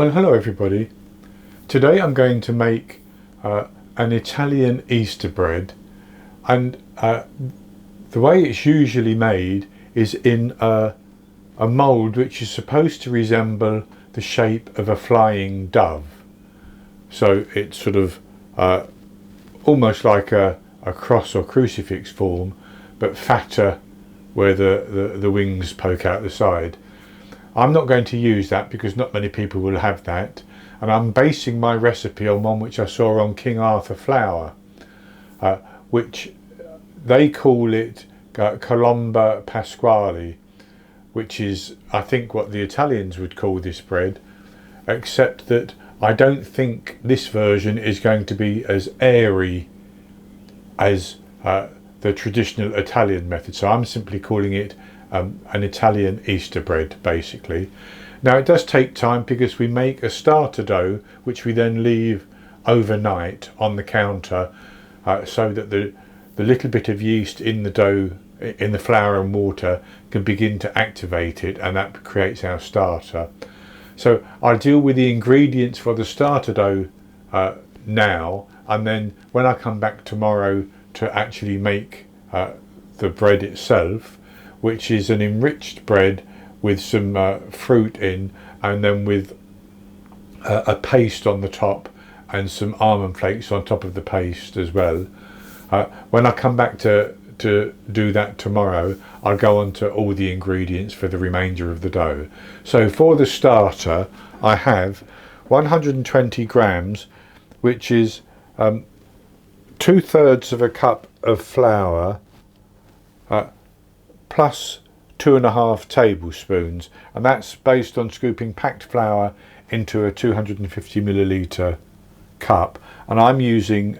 Well, hello everybody. Today I'm going to make an Italian Easter bread, and the way it's usually made is in a mould which is supposed to resemble the shape of a flying dove. So it's sort of almost like a cross or crucifix form, but fatter where the wings poke out the side. I'm not going to use that because not many people will have that, and I'm basing my recipe on one which I saw on King Arthur flour, which they call it Colomba Pasquale, which is I think what the Italians would call this bread, except that I don't think this version is going to be as airy as the traditional Italian method, so I'm simply calling it an Italian Easter bread basically. Now it does take time because we make a starter dough which we then leave overnight on the counter so that the little bit of yeast in the dough, in the flour and water, can begin to activate it, and that creates our starter. So I'll deal with the ingredients for the starter dough now, and then when I come back tomorrow to actually make the bread itself, which is an enriched bread with some fruit in, and then with a paste on the top and some almond flakes on top of the paste as well. When I come back to do that tomorrow, I'll go on to all the ingredients for the remainder of the dough. So for the starter, I have 120 grams, which is 2/3 of a cup of flour, plus 2.5 tablespoons, and that's based on scooping packed flour into a 250 milliliter cup, and I'm using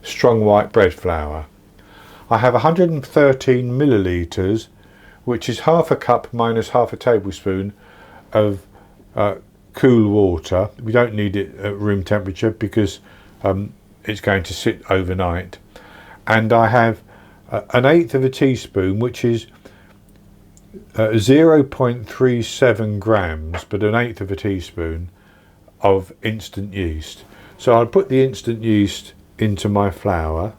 strong white bread flour. I have 113 milliliters, which is half a cup minus half a tablespoon of cool water. We don't need it at room temperature because it's going to sit overnight. And I have 1/8 of a teaspoon, which is 0.37 grams, but 1/8 of a teaspoon of instant yeast. So I'll put the instant yeast into my flour,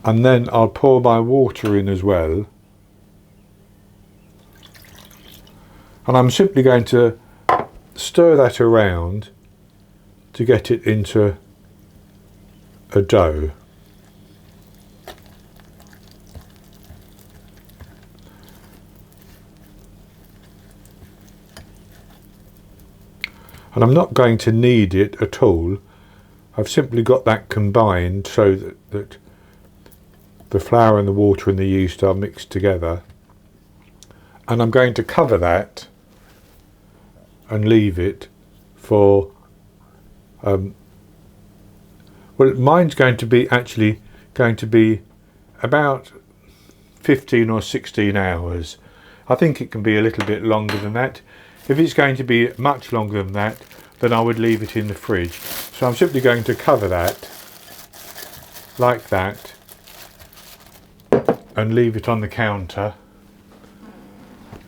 and then I'll pour my water in as well, and I'm simply going to stir that around to get it into a dough. And I'm not going to knead it at all. I've simply got that combined so that the flour and the water and the yeast are mixed together. And I'm going to cover that and leave it for, well, mine's going to be about 15 or 16 hours. I think it can be a little bit longer than that. If it's going to be much longer than that, then I would leave it in the fridge. So I'm simply going to cover that like that and leave it on the counter,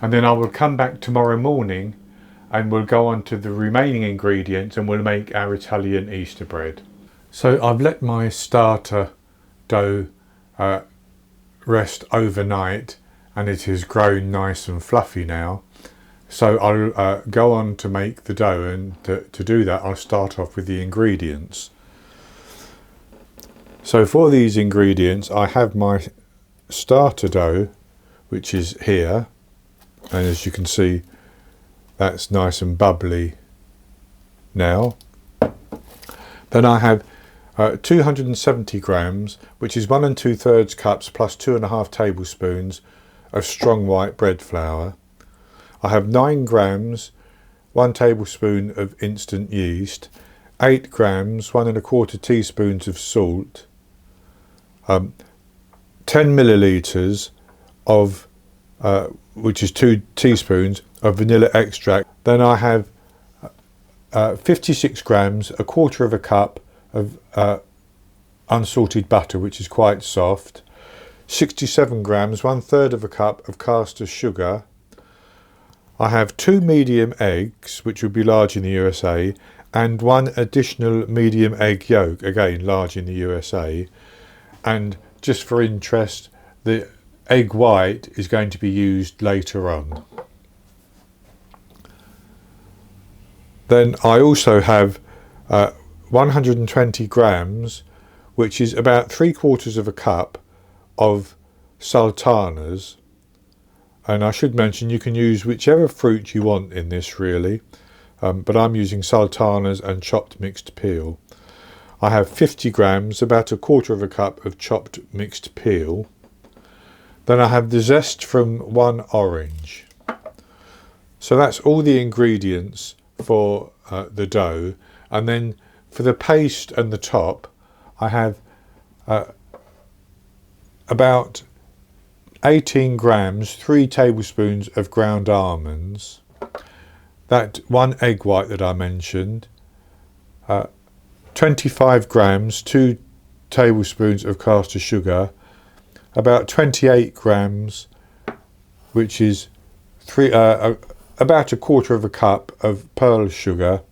and then I will come back tomorrow morning and we'll go on to the remaining ingredients and we'll make our Italian Easter bread. So I've let my starter dough rest overnight, and it has grown nice and fluffy now. So I'll go on to make the dough, and to do that I'll start off with the ingredients. So for these ingredients I have my starter dough, which is here, and as you can see that's nice and bubbly now. Then I have 270 grams, which is 1 2/3 cups plus 2.5 tablespoons of strong white bread flour. I have 9 grams, 1 tablespoon of instant yeast, 8 grams, 1 1/4 teaspoons of salt, 10 milliliters of, which is 2 teaspoons of vanilla extract. Then I have 56 grams, 1/4 of a cup of unsalted butter, which is quite soft, 67 grams, 1/3 of a cup of caster sugar, I have 2 medium eggs, which would be large in the USA, and 1 additional medium egg yolk, again large in the USA. And just for interest, the egg white is going to be used later on. Then I also have 120 grams, which is about 3/4 of a cup of sultanas. And I should mention you can use whichever fruit you want in this really, but I'm using sultanas and chopped mixed peel. I have 50 grams, about 1/4 of a cup of chopped mixed peel. Then I have the zest from 1 orange. So that's all the ingredients for the dough. And then for the paste and the top, I have about 18 grams, 3 tablespoons of ground almonds, that 1 egg white that I mentioned, 25 grams, 2 tablespoons of caster sugar, about 28 grams, which is about 1/4 of a cup of pearl sugar,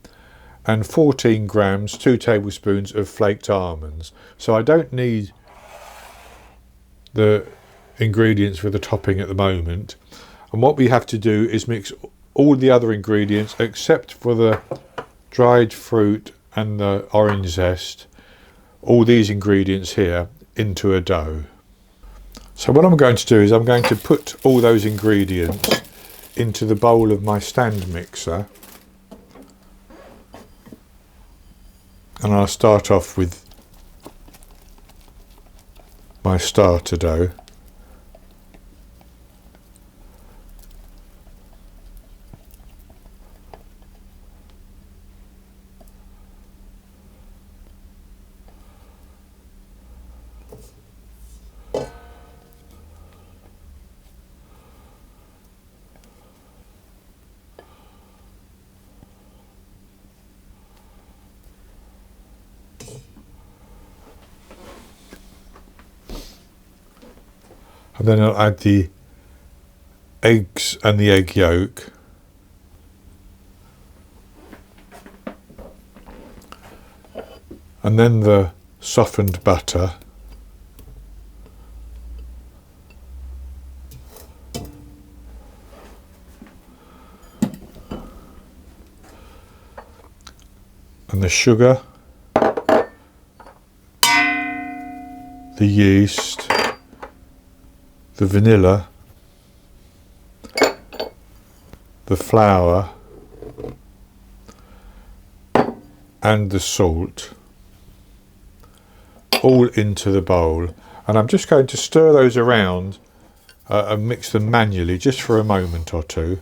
and 14 grams, 2 tablespoons of flaked almonds. So I don't need the ingredients for the topping at the moment. And what we have to do is mix all the other ingredients except for the dried fruit and the orange zest, all these ingredients here, into a dough. So what I'm going to do is I'm going to put all those ingredients into the bowl of my stand mixer, and I'll start off with my starter dough. And then I'll add the eggs and the egg yolk. And then the softened butter. And the sugar. The yeast. The vanilla, the flour, and the salt, all into the bowl. And I'm just going to stir those around and mix them manually just for a moment or two.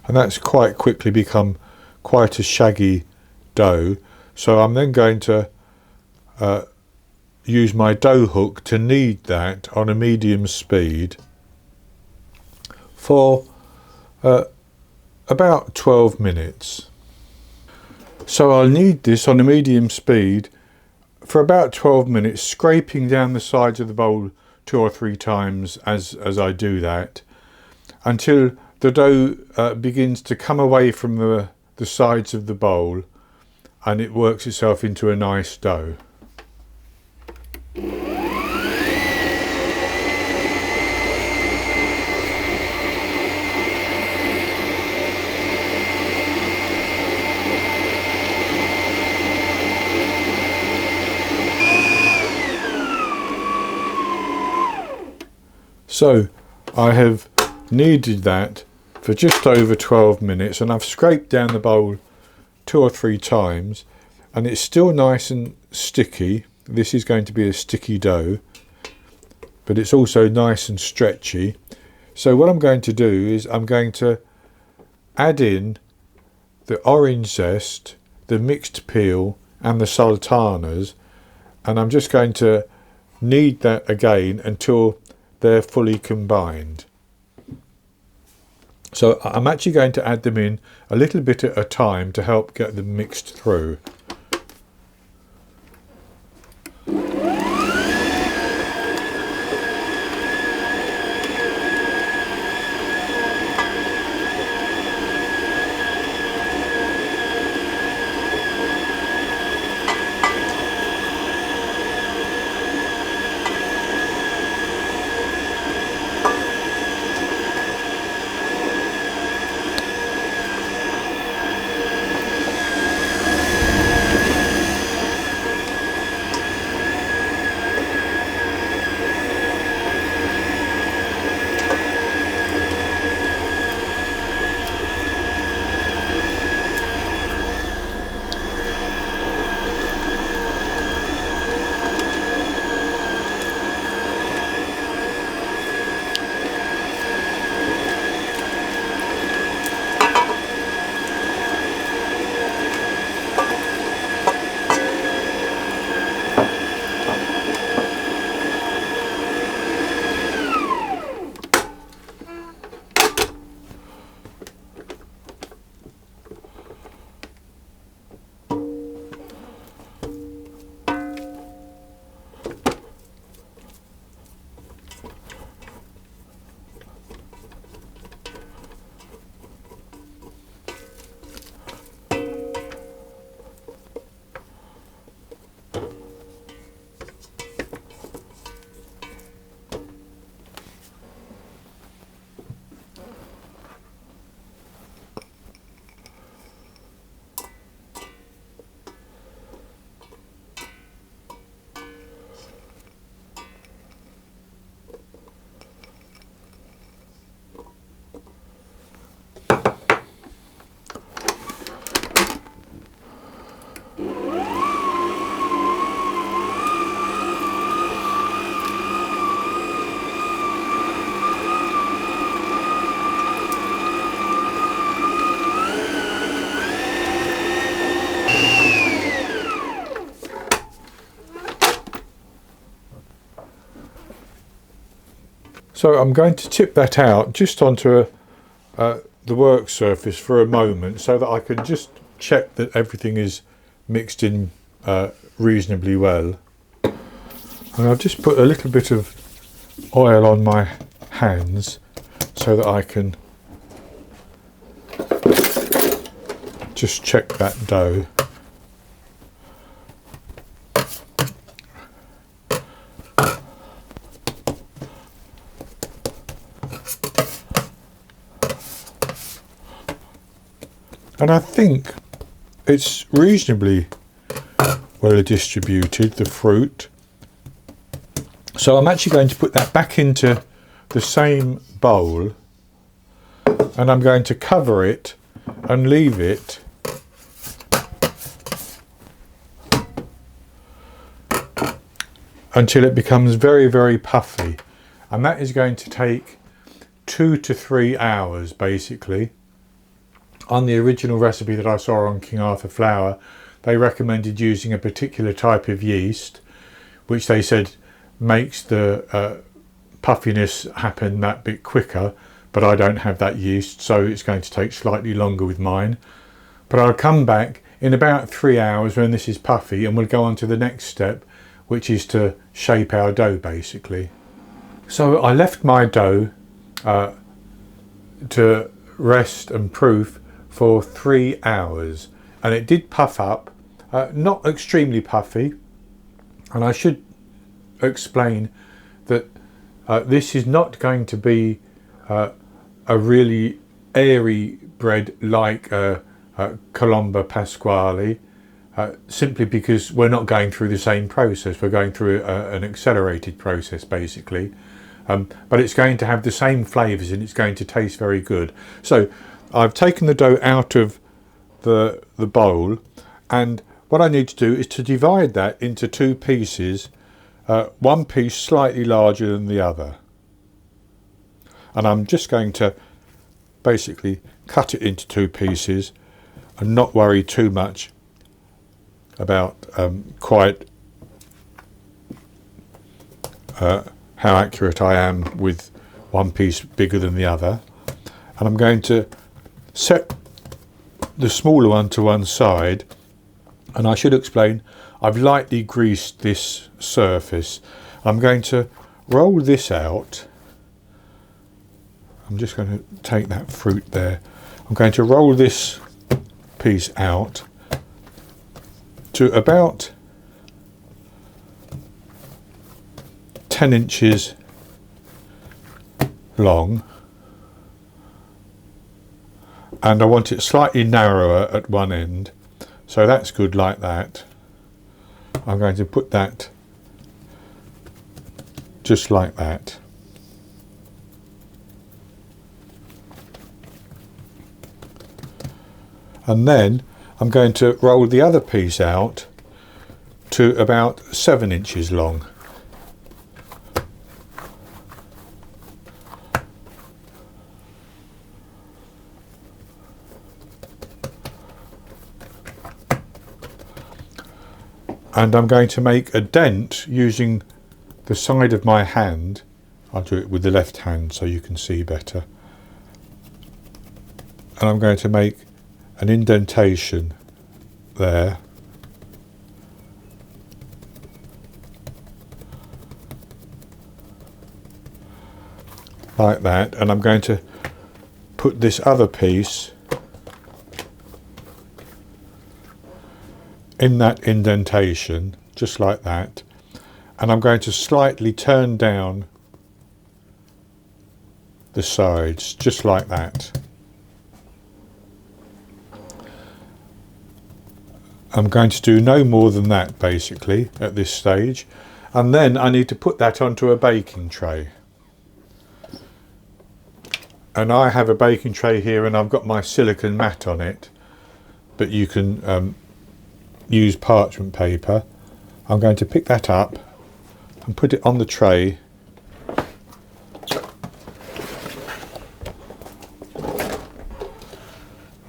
And that's quite quickly become quite a shaggy dough. So I'm then going to use my dough hook to knead that on a medium speed for about 12 minutes. So I'll knead this on a medium speed for about 12 minutes, scraping down the sides of the bowl 2 or 3 times as I do that, until the dough begins to come away from the sides of the bowl and it works itself into a nice dough. So I have kneaded that for just over 12 minutes and I've scraped down the bowl 2 or 3 times and it's still nice and sticky. This is going to be a sticky dough, but it's also nice and stretchy. So what I'm going to do is I'm going to add in the orange zest, the mixed peel and the sultanas, and I'm just going to knead that again until they're fully combined. So I'm actually going to add them in a little bit at a time to help get them mixed through. So I'm going to tip that out just onto the work surface for a moment so that I can just check that everything is mixed in reasonably well. And I'll just put a little bit of oil on my hands so that I can just check that dough. And I think it's reasonably well distributed, the fruit. So I'm actually going to put that back into the same bowl, and I'm going to cover it and leave it until it becomes very, very puffy. And that is going to take 2 to 3 hours basically. On the original recipe that I saw on King Arthur flour, they recommended using a particular type of yeast, which they said makes the puffiness happen that bit quicker, but I don't have that yeast, so it's going to take slightly longer with mine. But I'll come back in about 3 hours when this is puffy, and we'll go on to the next step, which is to shape our dough basically. So I left my dough to rest and proof for 3 hours, and it did puff up, not extremely puffy. And I should explain that this is not going to be a really airy bread like Colombo Pasquale, simply because we're not going through the same process. We're going through an accelerated process basically, but it's going to have the same flavours and it's going to taste very good. So I've taken the dough out of the bowl, and what I need to do is to divide that into 2 pieces, one piece slightly larger than the other. and I'm just going to basically cut it into 2 pieces and not worry too much about quite how accurate I am with one piece bigger than the other. And I'm going to set the smaller one to one side, and I should explain, I've lightly greased this surface. I'm going to roll this out. I'm just going to take that fruit there. I'm going to roll this piece out to about 10 inches long, and I want it slightly narrower at one end, so that's good like that. I'm going to put that just like that. And then I'm going to roll the other piece out to about 7 inches long. And I'm going to make a dent using the side of my hand. I'll do it with the left hand so you can see better. And I'm going to make an indentation there. Like that. And I'm going to put this other piece in that indentation, just like that, and I'm going to slightly turn down the sides, just like that. I'm going to do no more than that basically at this stage, and then I need to put that onto a baking tray. And I have a baking tray here, and I've got my silicone mat on it, but you can use parchment paper. I'm going to pick that up and put it on the tray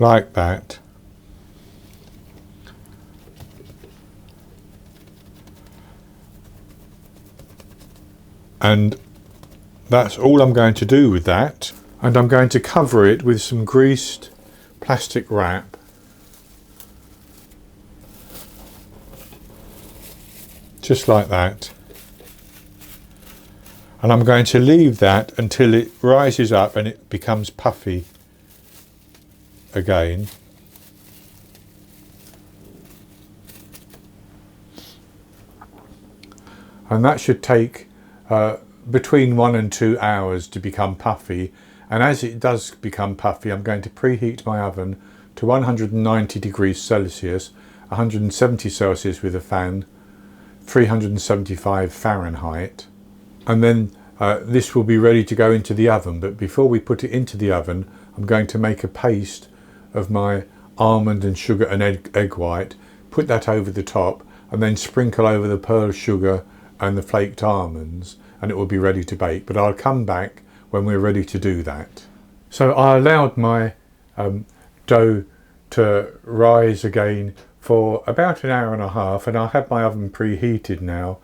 like that. And that's all I'm going to do with that. And I'm going to cover it with some greased plastic wrap. Just like that. And I'm going to leave that until it rises up and it becomes puffy again. And that should take between 1 and 2 hours to become puffy. And as it does become puffy, I'm going to preheat my oven to 190 degrees Celsius, 170 Celsius with a fan, 375 Fahrenheit, and then this will be ready to go into the oven. But before we put it into the oven, I'm going to make a paste of my almond and sugar and egg white, put that over the top, and then sprinkle over the pearl sugar and the flaked almonds, and it will be ready to bake. But I'll come back when we're ready to do that. So I allowed my dough to rise again for about an hour and a half, and I have my oven preheated now,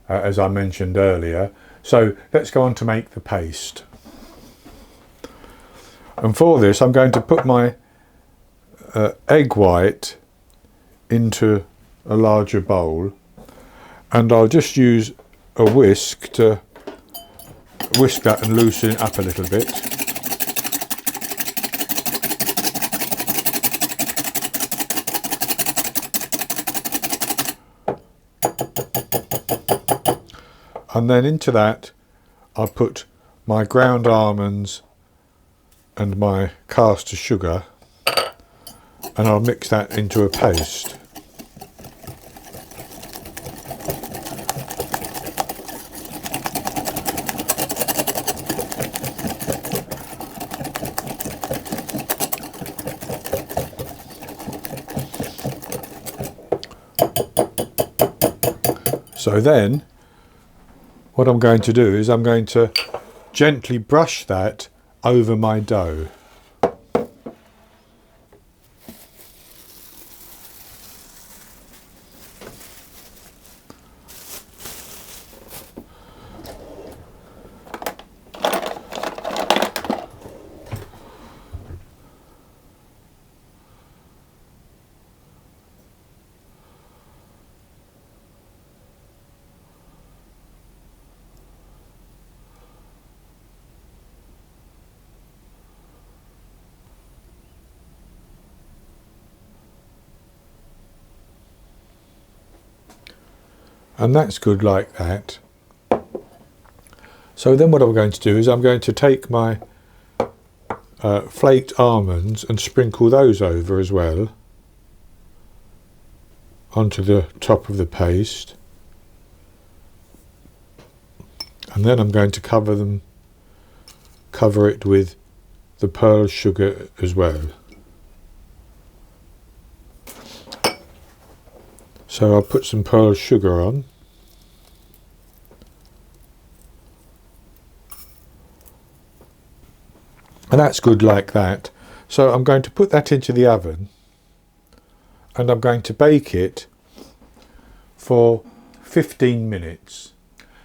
as I mentioned earlier. So let's go on to make the paste. And for this I'm going to put my egg white into a larger bowl, and I'll just use a whisk to whisk that and loosen it up a little bit. And then into that I'll put my ground almonds and my caster sugar, and I'll mix that into a paste. So then what I'm going to do is I'm going to gently brush that over my dough. And that's good like that. So then what I'm going to do is I'm going to take my flaked almonds and sprinkle those over as well onto the top of the paste. And then I'm going to cover it with the pearl sugar as well. So I'll put some pearl sugar on. And that's good like that. So I'm going to put that into the oven and I'm going to bake it for 15 minutes.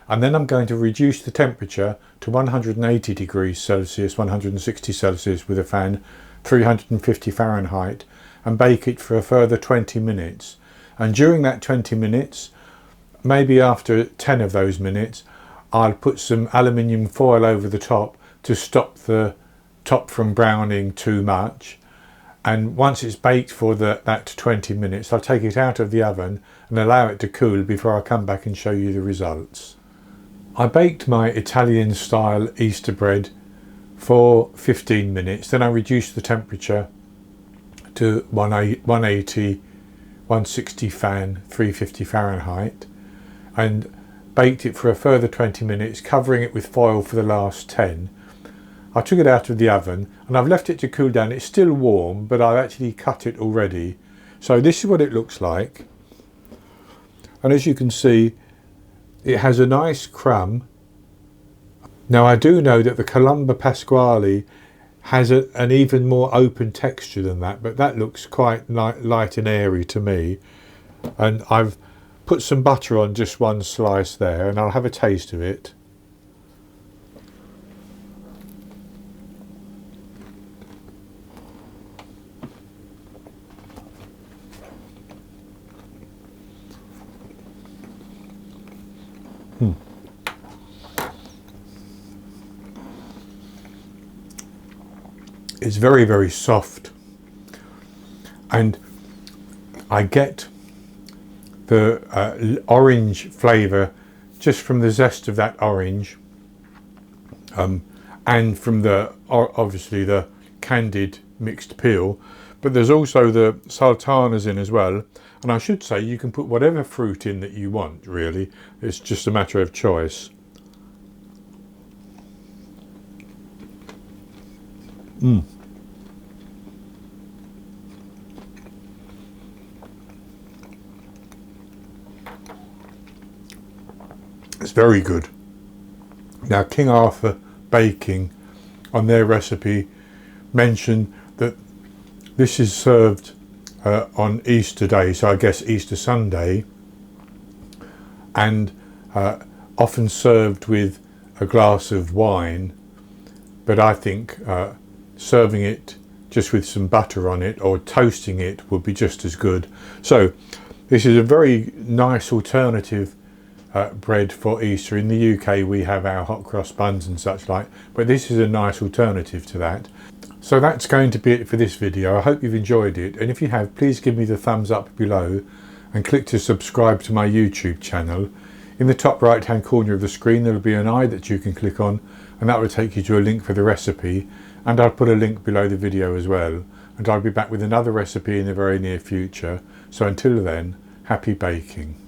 And then I'm going to reduce the temperature to 180 degrees Celsius, 160 Celsius with a fan, 350 Fahrenheit, and bake it for a further 20 minutes. And during that 20 minutes, maybe after 10 of those minutes, I'll put some aluminium foil over the top to stop the top from browning too much. And once it's baked for that 20 minutes, I'll take it out of the oven and allow it to cool before I come back and show you the results. I baked my Italian style Easter bread for 15 minutes, then I reduced the temperature to 180, 160 fan, 350 Fahrenheit, and baked it for a further 20 minutes, covering it with foil for the last 10. I took it out of the oven and I've left it to cool down. It's still warm, but I've actually cut it already. So this is what it looks like. And as you can see, it has a nice crumb. Now I do know that the Colombo Pasquale has an even more open texture than that, but that looks quite light and airy to me. And I've put some butter on just one slice there, and I'll have a taste of it. It's very, very soft, and I get the orange flavour just from the zest of that orange, and from obviously the candied mixed peel, but there's also the sultanas in as well. And I should say you can put whatever fruit in that you want, really. It's just a matter of choice. It's very good. Now, King Arthur Baking on their recipe mentioned that this is served on Easter Day, so I guess Easter Sunday, and often served with a glass of wine. But I think serving it just with some butter on it or toasting it would be just as good. So this is a very nice alternative bread for Easter. In the UK we have our hot cross buns and such like, but this is a nice alternative to that. So that's going to be it for this video. I hope you've enjoyed it, and if you have, please give me the thumbs up below and click to subscribe to my YouTube channel. In the top right hand corner of the screen there will be an eye that you can click on, and that will take you to a link for the recipe, and I'll put a link below the video as well. And I'll be back with another recipe in the very near future. So until then, happy baking.